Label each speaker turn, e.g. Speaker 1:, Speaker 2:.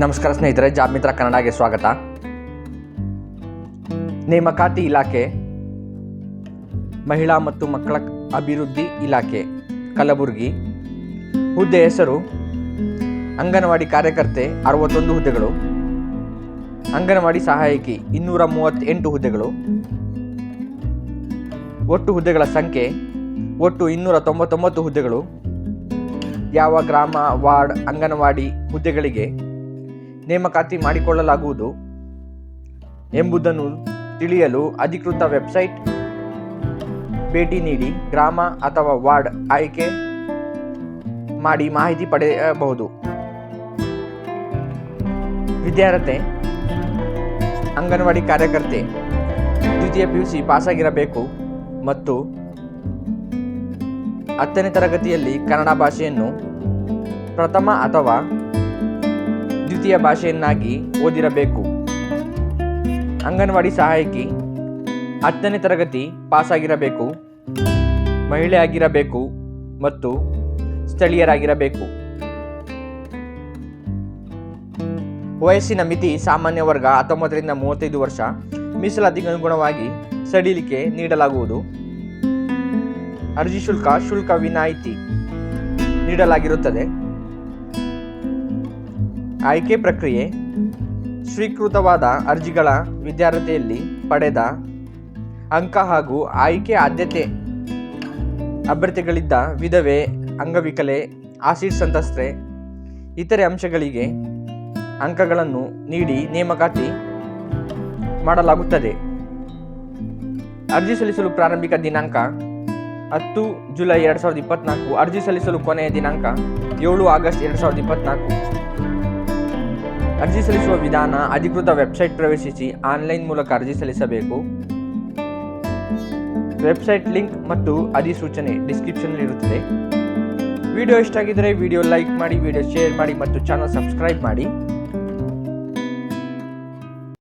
Speaker 1: ನಮಸ್ಕಾರ ಸ್ನೇಹಿತರೆ, ಜಾಬ್ ಮಿತ್ರ ಕನ್ನಡಗೆ ಸ್ವಾಗತ. ನೇಮಕಾತಿ ಇಲಾಖೆ, ಮಹಿಳಾ ಮತ್ತು ಮಕ್ಕಳ ಅಭಿವೃದ್ಧಿ ಇಲಾಖೆ, ಕಲಬುರಗಿ. ಹುದ್ದೆ ಹೆಸರು ಅಂಗನವಾಡಿ ಕಾರ್ಯಕರ್ತೆ 61 ಹುದ್ದೆಗಳು, ಅಂಗನವಾಡಿ ಸಹಾಯಕಿ 238 ಹುದ್ದೆಗಳು. ಒಟ್ಟು ಹುದ್ದೆಗಳ ಸಂಖ್ಯೆ ಒಟ್ಟು 299 ಹುದ್ದೆಗಳು. ಯಾವ ಗ್ರಾಮ, ವಾರ್ಡ್, ಅಂಗನವಾಡಿ ಹುದ್ದೆಗಳಿಗೆ ನೇಮಕಾತಿ ಮಾಡಿಕೊಳ್ಳಲಾಗುವುದು ಎಂಬುದನ್ನು ತಿಳಿಯಲು ಅಧಿಕೃತ ವೆಬ್ಸೈಟ್ ಭೇಟಿ ನೀಡಿ ಗ್ರಾಮ ಅಥವಾ ವಾರ್ಡ್ ಆಯ್ಕೆ ಮಾಡಿ ಮಾಹಿತಿ ಪಡೆಯಬಹುದು. ವಿದ್ಯಾರ್ಹತೆ: ಅಂಗನವಾಡಿ ಕಾರ್ಯಕರ್ತೆ ದ್ವಿತೀಯ PUC ಪಾಸಾಗಿರಬೇಕು ಮತ್ತು 10ನೇ ತರಗತಿಯಲ್ಲಿ ಕನ್ನಡ ಭಾಷೆಯನ್ನು ಪ್ರಥಮ ಅಥವಾ ದ್ವಿತೀಯ ಭಾಷೆಯನ್ನಾಗಿ ಓದಿರಬೇಕು. ಅಂಗನವಾಡಿ ಸಹಾಯಕಿ 10ನೇ ತರಗತಿ ಪಾಸಾಗಿರಬೇಕು, ಮಹಿಳೆಯಾಗಿರಬೇಕು ಮತ್ತು ಸ್ಥಳೀಯರಾಗಿರಬೇಕು. ವಯಸ್ಸಿನ ಮಿತಿ: ಸಾಮಾನ್ಯ ವರ್ಗ 19 ರಿಂದ 35 ವರ್ಷ. ಮೀಸಲಾತಿಗೆ ಅನುಗುಣವಾಗಿ ಸಡಿಲಿಕೆ ನೀಡಲಾಗುವುದು. ಅರ್ಜಿ ಶುಲ್ಕ ವಿನಾಯಿತಿ ನೀಡಲಾಗಿರುತ್ತದೆ. ಆಯ್ಕೆ ಪ್ರಕ್ರಿಯೆ: ಸ್ವೀಕೃತವಾದ ಅರ್ಜಿಗಳ ವಿದ್ಯಾರ್ಹತೆಯಲ್ಲಿ ಪಡೆದ ಅಂಕ ಹಾಗೂ ಆಯ್ಕೆ ಆದ್ಯತೆ ಅಭ್ಯರ್ಥಿಗಳಿದ್ದ ವಿಧವೆ, ಅಂಗವಿಕಲೆ, ಆಸಿಡ್ ಸಂತ್ರಸ್ತೆ ಇತರೆ ಅಂಶಗಳಿಗೆ ಅಂಕಗಳನ್ನು ನೀಡಿ ನೇಮಕಾತಿ ಮಾಡಲಾಗುತ್ತದೆ. ಅರ್ಜಿ ಸಲ್ಲಿಸಲು ಪ್ರಾರಂಭಿಕ ದಿನಾಂಕ 10 ಜುಲೈ 2024. ಅರ್ಜಿ ಸಲ್ಲಿಸಲು ಕೊನೆಯ ದಿನಾಂಕ 7 ಆಗಸ್ಟ್ 2024. ಅರ್ಜಿ ಸಲ್ಲಿಸುವ ವಿಧಾನ: ಅಧಿಕೃತ ವೆಬ್ಸೈಟ್ ಪ್ರವೇಶಿಸಿ ಆನ್ಲೈನ್ ಮೂಲಕ ಅರ್ಜಿ ಸಲ್ಲಿಸಬೇಕು. ವೆಬ್ಸೈಟ್ ಲಿಂಕ್ ಮತ್ತು ಅಧಿಸೂಚನೆ ಡಿಸ್ಕ್ರಿಪ್ಷನ್ ಇರುತ್ತದೆ. ವಿಡಿಯೋ ಇಷ್ಟ ಆಗಿದ್ದರೆ ವಿಡಿಯೋ ಲೈಕ್ ಮಾಡಿ, ವಿಡಿಯೋ ಶೇರ್ ಮಾಡಿ ಮತ್ತು ಚಾನಲ್ ಸಬ್ಸ್ಕ್ರೈಬ್ ಮಾಡಿ.